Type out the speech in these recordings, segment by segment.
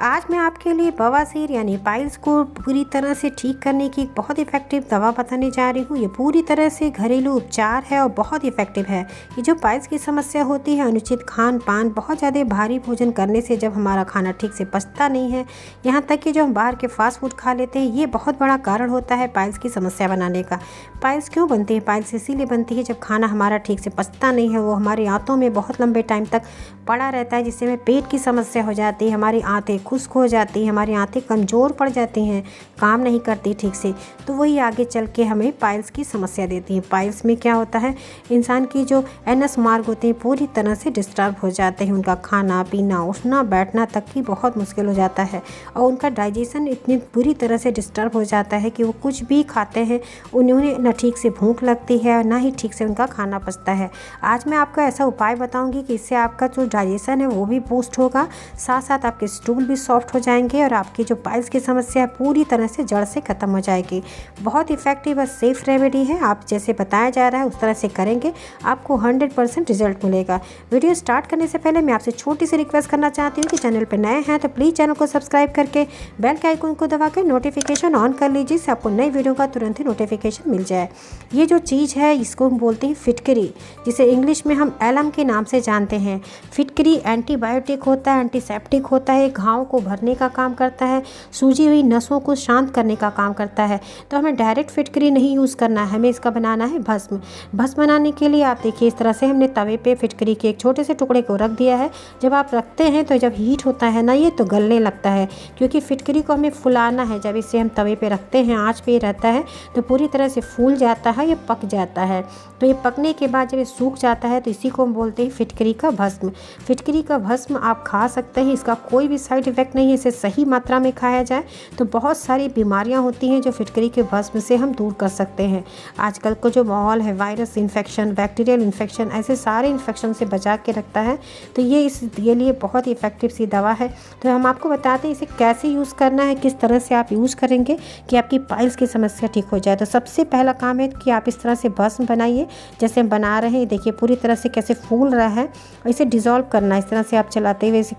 आज मैं आपके लिए बवासीर यानी पाइल्स को पूरी तरह से ठीक करने की एक बहुत इफ़ेक्टिव दवा बताने जा रही हूँ। ये पूरी तरह से घरेलू उपचार है और बहुत इफ़ेक्टिव है। ये जो पाइल्स की समस्या होती है, अनुचित खान पान, बहुत ज़्यादा भारी भोजन करने से जब हमारा खाना ठीक से पचता नहीं है, यहाँ तक कि जो हम बाहर के फास्ट फूड खा लेते हैं, ये बहुत बड़ा कारण होता है पाइल्स की समस्या बनाने का। पाइल्स क्यों बनती है? पाइल्स इसीलिए बनती है जब खाना हमारा ठीक से पचता नहीं है, वो हमारी आंतों में बहुत लंबे टाइम तक पड़ा रहता है, जिससे हमें पेट की समस्या हो जाती है, हमारी आंतें खुश्क हो जाती हैं, हमारी आंतें कमज़ोर पड़ जाती हैं, काम नहीं करती ठीक से, तो वही आगे चल के हमें पाइल्स की समस्या देती है। पाइल्स में क्या होता है, इंसान की जो एनस मार्ग होते हैं पूरी तरह से डिस्टर्ब हो जाते हैं। उनका खाना पीना, उठना बैठना तक की बहुत मुश्किल हो जाता है और उनका डाइजेशन इतनी बुरी तरह से डिस्टर्ब हो जाता है कि वो कुछ भी खाते हैं उन्हें न ठीक से भूख लगती है और ना ही ठीक से उनका खाना पचता है। आज मैं आपको ऐसा उपाय बताऊंगी कि इससे आपका जो डाइजेशन है वो भी बूस्ट होगा, साथ साथ आपके स्टूल भी सॉफ्ट हो जाएंगे और आपकी जो पाइल्स की समस्या है पूरी तरह से जड़ से ख़त्म हो जाएगी। बहुत इफेक्टिव और सेफ रेमेडी है। आप जैसे बताया जा रहा है उस तरह से करेंगे, आपको 100% रिजल्ट मिलेगा। वीडियो स्टार्ट करने से पहले मैं आपसे छोटी सी रिक्वेस्ट करना चाहती हूँ कि चैनल पर नए हैं तो प्लीज़ चैनल को सब्सक्राइब करके बेल के आइकन को दबा के नोटिफिकेशन ऑन कर लीजिए, जिससे आपको नई वीडियो का तुरंत ही नोटिफिकेशन मिल जाए। ये जो चीज़ है इसको हम बोलते हैं फिटकरी, जिसे इंग्लिश में हम एलम के नाम से जानते हैं। फिटकरी एंटीबायोटिक होता है, एंटीसेप्टिक होता है, घाव को भरने का काम करता है, सूजी हुई नसों को शांत करने का काम करता है। तो हमें डायरेक्ट फिटकरी नहीं यूज़ करना है, हमें इसका बनाना है भस्म। भस्म बनाने के लिए आप देखिए इस तरह से हमने तवे पे फिटकरी के एक छोटे से टुकड़े को रख दिया है। जब आप रखते हैं तो जब हीट होता है ना, ये तो गलने लगता है, क्योंकि फिटकरी को हमें फुलाना है। जब इसे हम तवे पे रखते हैं, आँच पे रहता है तो पूरी तरह से फूल जाता है, ये पक जाता है। तो ये पकने के बाद जब ये सूख जाता है तो इसी को हम बोलते हैं फिटकरी का भस्म। फिटकरी का भस्म आप खा सकते हैं, इसका कोई भी साइड इफ़ेक्ट नहीं है। इसे सही मात्रा में खाया जाए तो बहुत सारी बीमारियां होती हैं जो फिटकरी के भस्म से हम दूर कर सकते हैं। आजकल का जो माहौल है, वायरस इन्फेक्शन, बैक्टीरियल इन्फेक्शन, ऐसे सारे इन्फेक्शन से बचा के रखता है। तो ये इसके लिए बहुत ही इफेक्टिव सी दवा है। तो हम आपको बताते हैं इसे कैसे यूज़ करना है, किस तरह से आप यूज़ करेंगे कि आपकी पाइल्स की समस्या ठीक हो जाए। तो सबसे पहला काम है कि आप इस तरह से भस्म बनाइए जैसे हम बना रहे हैं। देखिए पूरी तरह से कैसे फूल रहा है, इसे डिज़ोल्व करना है। इस तरह से आप चलाते हुए इसे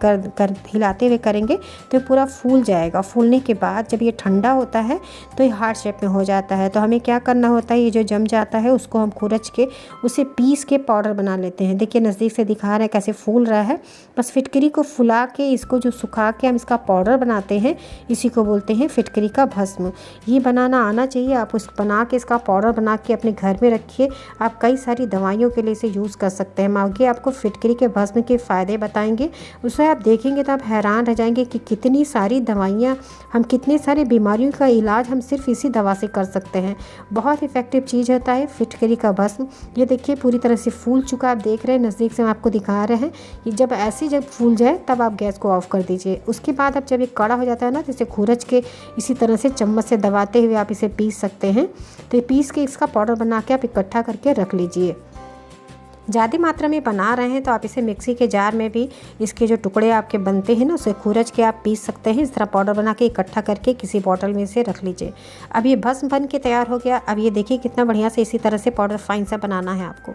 हिलाते हुए करेंगे तो पूरा फूल जाएगा। फूलने के बाद जब ये ठंडा होता है तो ये हार्ट शेप में हो जाता है। तो हमें क्या करना होता है, ये जो जम जाता है उसको हम खुरच के उसे पीस के पाउडर बना लेते हैं। देखिए नज़दीक से दिखा रहे हैं कैसे फूल रहा है। बस फिटकरी को फुला के इसको जो सुखा के हम इसका पाउडर बनाते हैं, इसी को बोलते हैं फिटकरी का भस्म। ये बनाना आना चाहिए। आप उस बना के इसका पाउडर बना के अपने घर में रखिए। आप कई सारी दवाइयों के लिए इसे यूज़ कर सकते हैं। हम आगे आपको फिटकरी के भस्म के फ़ायदे बताएंगे, उसे आप देखेंगे तो आप हैरान रह जाएंगे कि कितनी सारी दवाइयाँ, हम कितने सारी बीमारियों का इलाज हम सिर्फ इसी दवा से कर सकते हैं। बहुत इफेक्टिव चीज़ होता है फिटकरी का भस्म। ये देखिए पूरी तरह से फूल चुका, आप देख रहे हैं, नज़दीक से हम आपको दिखा रहे हैं। ये जब फूल जाए तब आप गैस को ऑफ कर दीजिए। उसके बाद अब जब ये कड़ा हो जाता है ना, तो इसे खुरच के इसी तरह से चम्मच से दबाते हुए आप इसे पीस सकते हैं। तो ये पीस के इसका पाउडर बना के आप इकट्ठा करके रख लीजिए। ज़्यादा मात्रा में बना रहे हैं तो आप इसे मिक्सी के जार में भी इसके जो टुकड़े आपके बनते हैं ना, उसे खुरच के आप पीस सकते हैं। इस तरह पाउडर बना के इकट्ठा करके किसी बॉटल में इसे रख लीजिए। अब ये भस्म बन के तैयार हो गया। अब ये देखिए कितना बढ़िया से इसी तरह से पाउडर फाइन सा बनाना है आपको।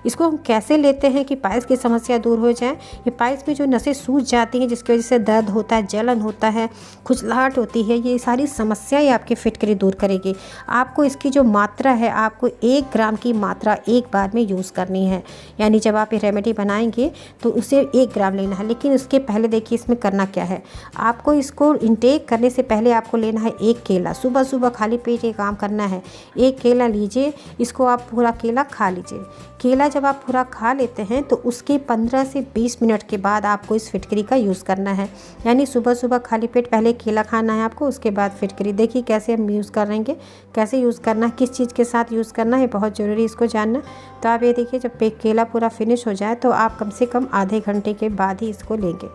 इसको हम कैसे लेते हैं कि पाइल्स की समस्या दूर हो जाए। ये पाइल्स में जो नसें सूज जाती हैं, जिसकी वजह से दर्द होता है, जलन होता है, खुजलाहट होती है, ये सारी समस्याएँ आपकी फिटकरी दूर करेगी। आपको इसकी जो मात्रा है, आपको 1 ग्राम की मात्रा एक बार में यूज़ करनी है। यानी जब आप ये रेमेडी बनाएंगे तो उसे 1 ग्राम लेना है। लेकिन उसके पहले देखिए इसमें करना क्या है। आपको इसको इंटेक करने से पहले आपको लेना है 1 केला। सुबह सुबह खाली पेट ये काम करना है। 1 केला लीजिए, इसको आप पूरा केला खा लीजिए। केला जब आप पूरा खा लेते हैं तो उसके 15 से 20 मिनट के बाद आपको इस फिटकरी का यूज़ करना है। यानी सुबह सुबह खाली पेट पहले केला खाना है आपको, उसके बाद फिटकरी। देखिए कैसे हम यूज़ करेंगे, कैसे यूज़ करना है, किस चीज़ के साथ यूज़ करना है, बहुत ज़रूरी इसको जानना। तो आप ये देखिए जब केला पूरा फिनिश हो जाए तो आप कम से कम आधे घंटे के बाद ही इसको लेंगे।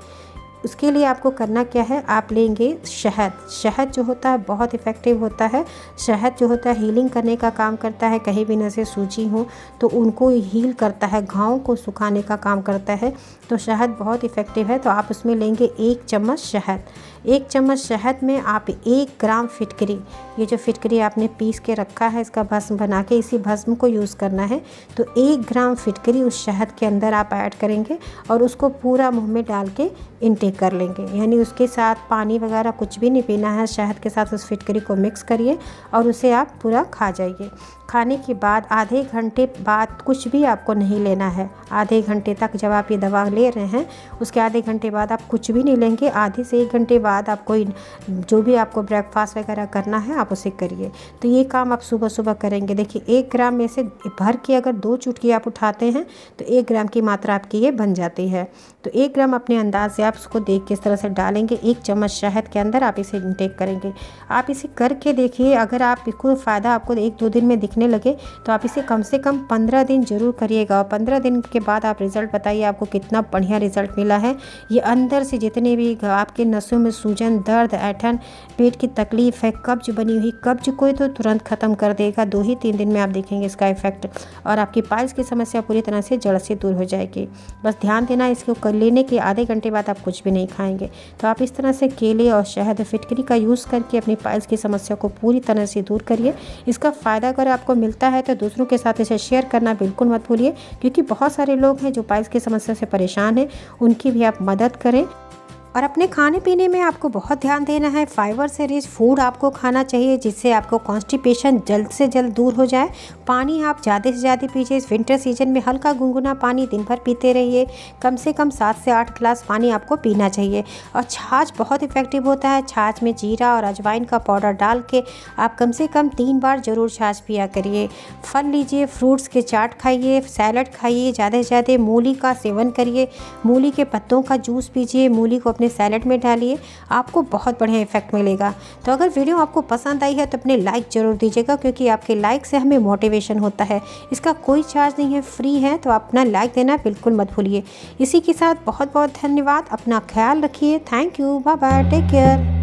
उसके लिए आपको करना क्या है, आप लेंगे शहद। शहद जो होता है बहुत इफ़ेक्टिव होता है। शहद जो होता है हीलिंग करने का काम करता है। कहीं भी नसें सूजी हो तो उनको हील करता है, घावों को सुखाने का काम करता है। तो शहद बहुत इफ़ेक्टिव है। तो आप उसमें लेंगे 1 चम्मच शहद। 1 चम्मच शहद में आप 1 ग्राम फिटकरी, ये जो फिटकरी आपने पीस के रखा है इसका भस्म बना के इसी भस्म को यूज़ करना है। तो 1 ग्राम फिटकरी उस शहद के अंदर आप ऐड करेंगे और उसको पूरा मुंह में डाल के इनटेक कर लेंगे। यानी उसके साथ पानी वगैरह कुछ भी नहीं पीना है, शहद के साथ उस फिटकरी को मिक्स करिए और उसे आप पूरा खा जाइए। खाने के बाद आधे घंटे बाद कुछ भी आपको नहीं लेना है। आधे घंटे तक जब आप ये दवा ले रहे हैं उसके आधे घंटे बाद आप कुछ भी नहीं लेंगे। आधे से 1 घंटे बाद आप कोई जो भी आपको ब्रेकफास्ट वगैरह करना है आप उसे करिए। तो ये काम आप सुबह सुबह करेंगे। देखिए 1 ग्राम में से भर के अगर 2 चुटकी आप उठाते हैं तो 1 ग्राम की मात्रा आपकी ये बन जाती है। तो 1 ग्राम अपने अंदाज से आप उसको देख के इस तरह से डालेंगे। 1 चम्मच शहद के अंदर आप इसे इंटेक करेंगे। आप इसे करके देखिए, अगर आप इसको फ़ायदा आपको 1-2 दिन में दिखने लगे तो आप इसे कम से कम 15 दिन ज़रूर करिएगा। और 15 दिन के बाद आप रिज़ल्ट बताइए आपको कितना बढ़िया रिज़ल्ट मिला है। ये अंदर से जितने भी आपके नसों में सूजन, दर्द, ऐंठन, पेट की तकलीफ़ है, कब्ज बनी हुई कब्ज को तो तुरंत ख़त्म कर देगा। 2 ही 3 दिन में आप देखेंगे इसका इफेक्ट और आपकी पाइल्स की समस्या पूरी तरह से जड़ से दूर हो जाएगी। बस ध्यान देना, इसको कर लेने के आधे घंटे बाद आप कुछ भी नहीं खाएंगे। तो आप इस तरह से केले और शहद फिटकरी का यूज़ करके अपनी पाइल्स की समस्या को पूरी तरह से दूर करिए। इसका फ़ायदा अगर आपको मिलता है तो दूसरों के साथ इसे शेयर करना बिल्कुल मत भूलिए, क्योंकि बहुत सारे लोग हैं जो पाइल्स की समस्या से परेशान हैं, उनकी भी आप मदद करें। और अपने खाने पीने में आपको बहुत ध्यान देना है। फाइबर से रिच फूड आपको खाना चाहिए जिससे आपको कॉन्स्टिपेशन जल्द से जल्द दूर हो जाए। पानी आप ज़्यादा से ज़्यादा पीजिए। इस विंटर सीजन में हल्का गुनगुना पानी दिन भर पीते रहिए। कम से कम 7 से 8 गिलास पानी आपको पीना चाहिए। और छाछ बहुत इफ़ेक्टिव होता है। छाछ में जीरा और अजवाइन का पाउडर डाल के आप कम से कम 3 बार ज़रूर छाछ पिया करिए। फल लीजिए, फ्रूट्स के चाट खाइए, सैलड खाइए, ज़्यादा से ज़्यादा मूली का सेवन करिए। मूली के पत्तों का जूस पीजिए, मूली को अपने सैलेड में डालिए, आपको बहुत बढ़िया इफेक्ट मिलेगा। तो अगर वीडियो आपको पसंद आई है तो अपने लाइक ज़रूर दीजिएगा, क्योंकि आपके लाइक से हमें मोटिवेशन होता है। इसका कोई चार्ज नहीं है, फ्री है, तो आप अपना लाइक देना बिल्कुल मत भूलिए। इसी के साथ बहुत बहुत धन्यवाद। अपना ख्याल रखिए। Thank you. Bye bye. Take care.